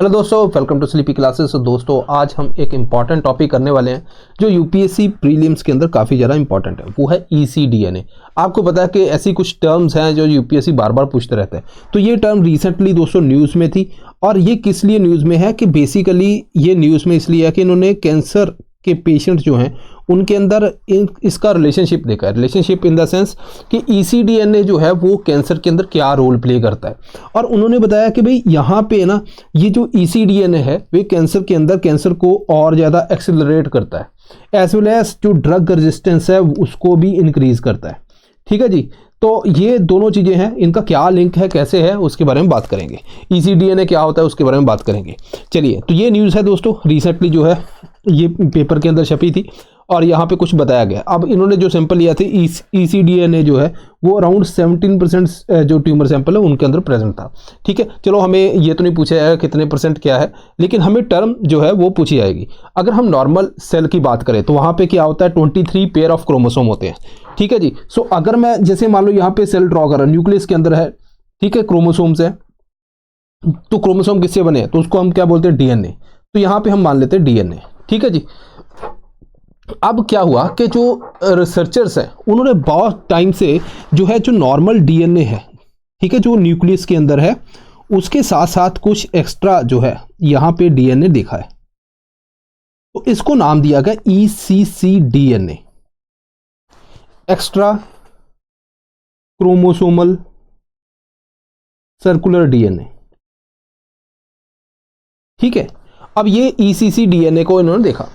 Hello दोस्तों, welcome to sleepy classes. दोस्तों आज हम एक इम्पॉर्टेंट टॉपिक करने वाले हैं जो यूपीएससी प्रीलिम्स के अंदर काफ़ी ज़्यादा इंपॉर्टेंट है, वो है ईसीडीएनए। आपको पता है कि ऐसी कुछ टर्म्स हैं जो यूपीएससी बार बार पूछते रहते हैं। तो ये टर्म रिसेंटली दोस्तों न्यूज़ में थी, और ये किस लिए न्यूज़ में है कि बेसिकली ये न्यूज़ में इसलिए है कि इन्होंने कैंसर के पेशेंट जो हैं उनके अंदर इसका रिलेशनशिप देखा है। रिलेशनशिप इन द सेंस कि ईसीडीएनए जो है वो कैंसर के अंदर क्या रोल प्ले करता है, और उन्होंने बताया कि भाई यहाँ पे ना ये जो ईसीडीएनए है वे कैंसर के अंदर कैंसर को और ज़्यादा एक्सेलरेट करता है, एज वेल एज जो ड्रग रेजिस्टेंस है उसको भी इंक्रीज करता है। ठीक है जी, तो ये दोनों चीज़ें हैं, इनका क्या लिंक है, कैसे है, उसके बारे में बात करेंगे। ईसीडीएनए क्या होता है उसके बारे में बात करेंगे। चलिए, तो ये न्यूज़ है दोस्तों, रिसेंटली जो है ये पेपर के अंदर छपी थी और यहाँ पे कुछ बताया गया। अब इन्होंने जो सैंपल लिया थे ईसीडीएनए जो है वो अराउंड 17% जो ट्यूमर सैंपल है उनके अंदर प्रेजेंट था। ठीक है, चलो हमें ये तो नहीं पूछा जाएगा कितने परसेंट क्या है, लेकिन हमें टर्म जो है वो पूछी जाएगी। अगर हम नॉर्मल सेल की बात करें तो वहाँ पे क्या होता है, 23 पेयर ऑफ क्रोमोसोम होते हैं। ठीक है जी, सो अगर मैं जैसे मान लो यहाँ पे सेल ड्रॉ कर रहा हूँ, न्यूक्लियस के अंदर है, ठीक है, क्रोमोसोम्स है, तो क्रोमोसोम किससे बने हैं तो उसको हम क्या बोलते हैं, डीएनए। तो यहाँ पे हम मान लेते हैं डीएनए। ठीक है जी, अब क्या हुआ कि जो रिसर्चर्स हैं उन्होंने बहुत टाइम से जो है जो नॉर्मल डीएनए है, ठीक है, जो न्यूक्लियस के अंदर है उसके साथ साथ कुछ एक्स्ट्रा जो है यहाँ पे डीएनए देखा है, तो इसको नाम दिया गया ईसीसीडीएनए, एक्स्ट्रा क्रोमोसोमल सर्कुलर डीएनए। ठीक है, अब ये ईसीसीडीएनए को इन्होंने देखा।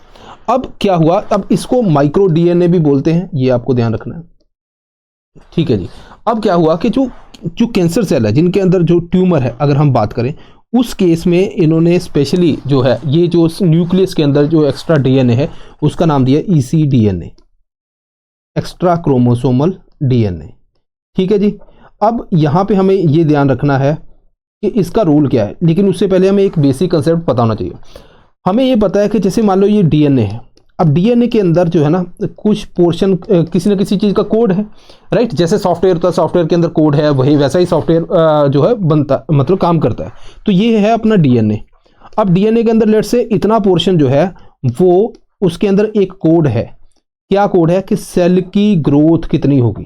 अब क्या हुआ, अब इसको माइक्रो डीएनए भी बोलते हैं, ये आपको ध्यान रखना है। ठीक है जी, अब क्या हुआ कि जो कैंसर सेल है जिनके अंदर जो ट्यूमर है अगर हम बात करें, उस केस में इन्होंने स्पेशली जो है ये जो न्यूक्लियस के अंदर जो एक्स्ट्रा डीएनए है उसका नाम दिया ईसीडीएनए, एक्स्ट्रा क्रोमोसोमल डीएनए। ठीक है जी, अब यहाँ पे हमें ये ध्यान रखना है कि इसका रोल क्या है, लेकिन उससे पहले हमें एक बेसिक कंसेप्ट पता होना चाहिए। हमें ये पता है कि जैसे मान लो ये डीएनए है, अब डीएनए के अंदर जो है ना कुछ पोर्शन किसी न किसी चीज़ का कोड है, राइट। जैसे सॉफ्टवेयर होता है, सॉफ्टवेयर के अंदर कोड है, वही वैसा ही सॉफ्टवेयर जो है बनता मतलब काम करता है। तो ये है अपना डीएनए। अब डीएनए के अंदर लेट से इतना पोर्शन जो है वो उसके अंदर एक कोड है। क्या कोड है कि सेल की ग्रोथ कितनी होगी।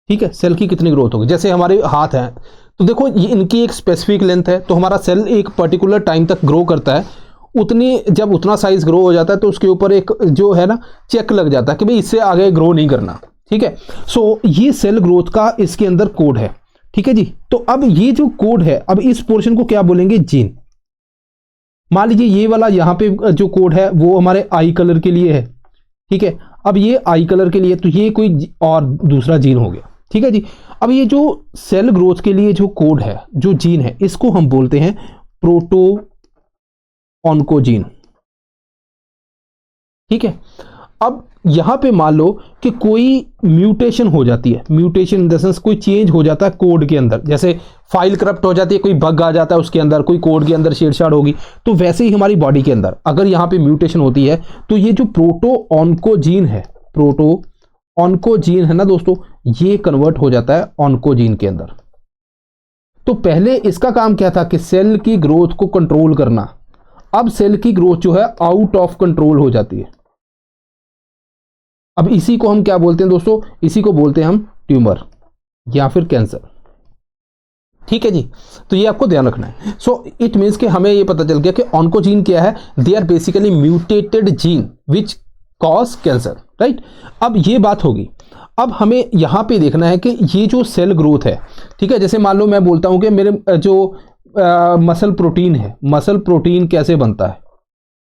ठीक है, सेल की कितनी ग्रोथ होगी। जैसे हमारे हाथ हैं तो देखो ये इनकी एक स्पेसिफिक लेंथ है, तो हमारा सेल एक पर्टिकुलर टाइम तक ग्रो करता है, जब उतना साइज ग्रो हो जाता है तो उसके ऊपर एक जो है ना चेक लग जाता है कि भाई इससे आगे ग्रो नहीं करना। ठीक है, सो ये सेल ग्रोथ का इसके अंदर कोड है। ठीक है जी, तो अब ये जो कोड है, अब इस पोर्शन को क्या बोलेंगे, जीन। मान लीजिए ये वाला यहाँ पे जो कोड है वो हमारे आई कलर के लिए है। ठीक है, अब ये आई कलर के लिए, तो ये कोई और दूसरा जीन हो गया। ठीक है जी, अब ये जो सेल ग्रोथ के लिए जो कोड है, जो जीन है, इसको हम बोलते हैं प्रोटो ऑन्कोजीन। ठीक है, अब यहां पे मान लो कि कोई म्यूटेशन हो जाती है, म्यूटेशन इन द सेंस कोई चेंज हो जाता है कोड के अंदर, जैसे फाइल करप्ट हो जाती है, कोई बग आ जाता है उसके अंदर, कोई कोड के अंदर छेड़छाड़ होगी, तो वैसे ही हमारी बॉडी के अंदर अगर यहां पे म्यूटेशन होती है तो ये जो प्रोटो ऑन्कोजीन है, प्रोटो ऑन्कोजीन है ना दोस्तों, ये कन्वर्ट हो जाता है ऑन्कोजीन के अंदर। तो पहले इसका काम क्या था कि सेल की ग्रोथ को कंट्रोल करना। अब सेल की ग्रोथ जो है आउट ऑफ कंट्रोल हो जाती है। अब इसी को हम क्या बोलते हैं दोस्तों, इसी को बोलते हैं हम ट्यूमर या फिर कैंसर। ठीक है जी, तो ये आपको ध्यान रखना है। सो इट मीन्स कि हमें ये पता चल गया कि ऑन्कोजीन क्या है, they are basically mutated gene which cause cancer, right. अब ये बात होगी। अब हमें यहाँ पे देखना है कि ये जो सेल ग्रोथ है, ठीक है, जैसे मान लो मैं बोलता हूँ कि मेरे जो मसल प्रोटीन है, मसल प्रोटीन कैसे बनता है।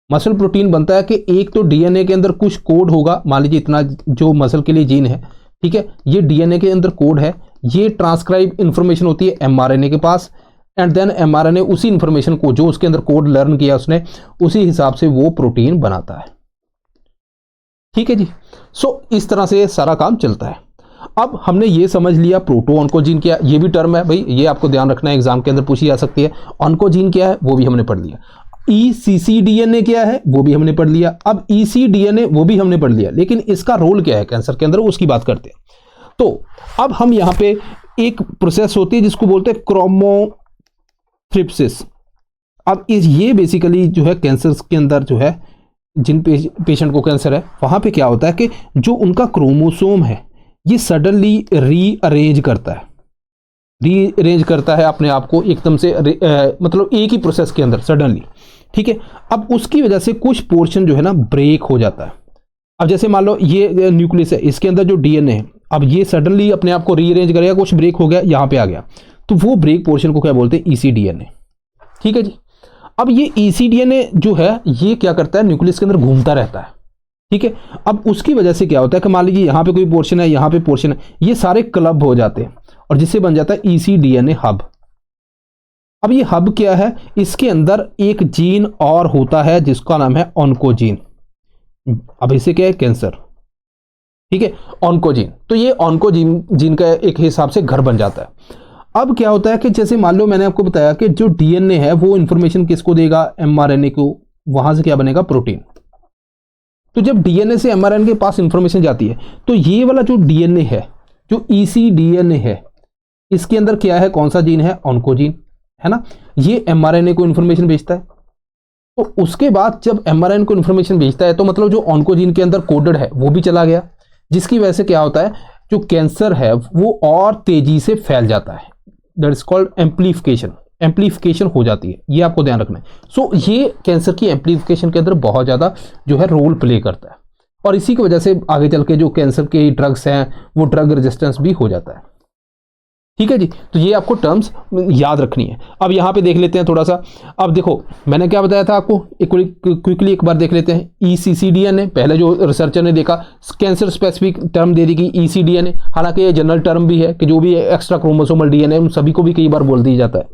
मसल प्रोटीन बनता है कि एक तो डीएनए के अंदर कुछ कोड होगा, मान लीजिए इतना जो मसल के लिए जीन है, ठीक है, ये डीएनए के अंदर कोड है, ये ट्रांसक्राइब इंफॉर्मेशन होती है एमआरएनए के पास, एंड देन एमआरएनए उसी इंफॉर्मेशन को जो उसके अंदर कोड लर्न किया उसने, उसी हिसाब से वो प्रोटीन बनाता है। ठीक है जी, सो इस तरह से सारा काम चलता है। अब हमने ये समझ लिया प्रोटो ऑन्कोजीन क्या, ये भी टर्म है भाई, ये आपको ध्यान रखना है, एग्जाम के अंदर पूछी जा सकती है। ऑन्कोजीन क्या है वो भी हमने पढ़ लिया। ईसीसीडीएनए क्या है वो भी हमने पढ़ लिया। अब ईसीडीएनए वो भी हमने पढ़ लिया, लेकिन इसका रोल क्या है कैंसर के अंदर, उसकी बात करते हैं। तो अब हम यहाँ पे एक प्रोसेस होती है जिसको बोलते हैं क्रोमोथ्रिप्सिस। अब ये बेसिकली जो है कैंसर के अंदर जो है जिन पेशेंट को कैंसर है वहाँ पे क्या होता है कि जो उनका क्रोमोसोम है ये सडनली रीअरेंज करता है अपने आप को एकदम से, मतलब एक ही प्रोसेस के अंदर सडनली, ठीक है। अब उसकी वजह से कुछ पोर्शन जो है ना ब्रेक हो जाता है। अब जैसे मान लो ये न्यूक्लियस है, इसके अंदर जो डीएनए है, अब ये सडनली अपने आप को रीअरेंज करेगा, कुछ ब्रेक हो गया, यहाँ पे आ गया, तो वो ब्रेक पोर्शन को क्या बोलते हैं, ईसीडीएनए, ठीक है जी। अब ये ईसीडीएनए जो है ये क्या करता है, न्यूक्लियस के अंदर घूमता रहता है, ठीक है। अब उसकी वजह से क्या होता है कि मान लीजिए यहाँ पे कोई पोर्शन है, यहाँ पे पोर्शन है, ये सारे क्लब हो जाते हैं और जिससे बन जाता है ईसीडीएनए हब। अब ये हब क्या है, इसके अंदर एक जीन और होता है जिसका नाम है ऑन्कोजीन। अब इसे क्या है, कैंसर, ठीक है, ऑन्कोजीन। तो ये ऑन्कोजीन जीन का एक हिसाब से घर बन जाता है। अब क्या होता है कि जैसे मान लो मैंने आपको बताया कि जो डीएनए है वो इंफॉर्मेशन किसको देगा, एमआरएनए को, वहां से क्या बनेगा, प्रोटीन। तो जब डीएनए से एमआरएनए के पास इंफॉर्मेशन जाती है तो ये वाला जो डीएनए है, जो ईसीडीएनए है, इसके अंदर क्या है, कौन सा जीन है, ऑन्कोजीन, है ना। ये एमआरएनए को इंफॉर्मेशन भेजता है। तो उसके बाद जब एमआरएनए को इंफॉर्मेशन भेजता है तो मतलब जो ऑन्कोजीन के अंदर कोडेड है वो भी चला गया, जिसकी वजह से क्या होता है, जो कैंसर है वो और तेजी से फैल जाता है। दैट इज कॉल्ड एम्प्लीफिकेशन हो जाती है, ये आपको ध्यान रखना है। सो ये कैंसर की एम्प्लीफिकेशन के अंदर बहुत ज़्यादा जो है रोल प्ले करता है, और इसी की वजह से आगे चल के जो कैंसर के ड्रग्स हैं वो ड्रग रेजिस्टेंस भी हो जाता है, ठीक है जी। तो ये आपको टर्म्स याद रखनी है। अब यहाँ पे देख लेते हैं थोड़ा सा। अब देखो मैंने क्या बताया था आपको, क्विकली एक बार देख लेते हैं। ईसीडीएनए पहले जो रिसर्चर ने देखा, कैंसर स्पेसिफिक टर्म दे दी गई ईसीडीएनए, हालांकि ये जनरल टर्म भी है कि जो भी एक्स्ट्रा क्रोमोसोमल डीएनए उन सभी को भी कई बार बोल दिया जाता है।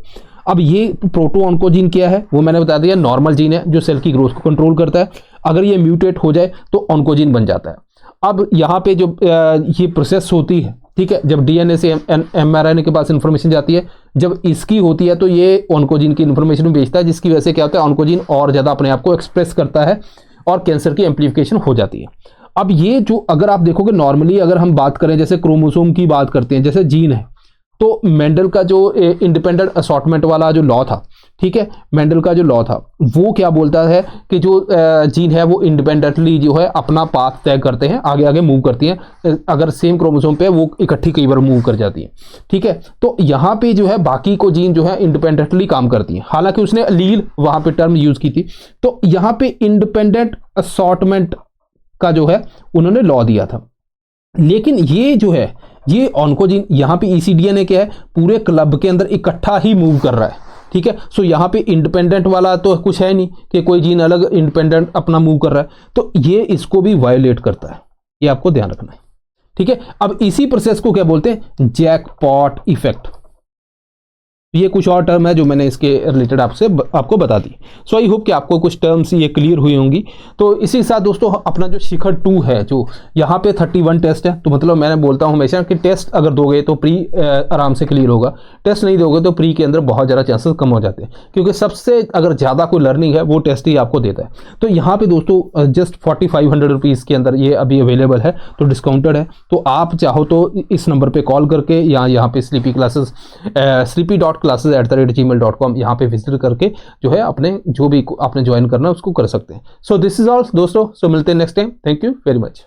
अब ये प्रोटो ऑन्कोजीन क्या है वो मैंने बता दिया, नॉर्मल जीन है जो सेल की ग्रोथ को कंट्रोल करता है। अगर ये म्यूटेट हो जाए तो ऑन्कोजीन बन जाता है। अब यहाँ पे जो ये प्रोसेस होती है, ठीक है, जब डीएनए से एमआरएनए के पास इंफॉर्मेशन जाती है, जब इसकी होती है तो ये ऑन्कोजीन की इंफॉर्मेशन भी भेजता है, जिसकी वजह से क्या होता है, ऑन्कोजीन और ज़्यादा अपने आप को एक्सप्रेस करता है और कैंसर की एम्प्लीफिकेशन हो जाती है। अब ये जो अगर आप देखोगे नॉर्मली अगर हम बात करें, जैसे क्रोमोसोम की बात करते हैं, जैसे जीन है, तो मेंडल का जो इंडिपेंडेंट असॉर्टमेंट वाला जो लॉ था, ठीक है, मेंडल का जो लॉ था वो क्या बोलता है कि जो जीन है वो इंडिपेंडेंटली जो है अपना पाथ तय करते हैं, आगे आगे मूव करती हैं। अगर सेम क्रोमोसोम पे वो इकट्ठी कई बार मूव कर जाती है, ठीक है। तो यहाँ पे जो है बाकी को जीन जो है इंडिपेंडेंटली काम करती है, हालांकि उसने अलील वहां पे टर्म यूज की थी। तो यहाँ पे इंडिपेंडेंट असॉर्टमेंट का जो है उन्होंने लॉ दिया था। लेकिन ये जो है ये ऑन्कोजीन यहाँ पे ईसीडीएनए क्या है, पूरे क्लब के अंदर इकट्ठा ही मूव कर रहा है, ठीक है। सो यहाँ पे इंडिपेंडेंट वाला तो कुछ है नहीं कि कोई जीन अलग इंडिपेंडेंट अपना मूव कर रहा है, तो ये इसको भी वायोलेट करता है, ये आपको ध्यान रखना है, ठीक है। अब इसी प्रोसेस को क्या बोलते हैं, जैकपॉट इफेक्ट। ये कुछ और टर्म है जो मैंने इसके रिलेटेड आपको बता दी। सो आई होप कि आपको कुछ टर्म्स ये क्लियर हुई होंगी। तो इसी के साथ दोस्तों अपना जो शिखर 2 है, जो यहाँ पे 31 टेस्ट है, तो मतलब मैंने बोलता हूँ हमेशा कि टेस्ट अगर दोगे तो प्री आराम से क्लियर होगा, टेस्ट नहीं दोगे तो प्री के अंदर बहुत ज़्यादा चांसेस कम हो जाते हैं, क्योंकि सबसे अगर ज़्यादा कोई लर्निंग है वो टेस्ट ही आपको देता है। तो यहाँ पे दोस्तों जस्ट 4500 रुपीज़ के अंदर ये अभी अवेलेबल है, तो डिस्काउंटेड है। तो आप चाहो तो इस नंबर पर कॉल करके या यहाँ पे sleepy.classes@gmail.com यहाँ पे विजिट करके जो है अपने जो भी आपने ज्वाइन करना है उसको कर सकते हैं। सो दिस इज ऑल दोस्तों, सो मिलते हैं next time. Thank you very much.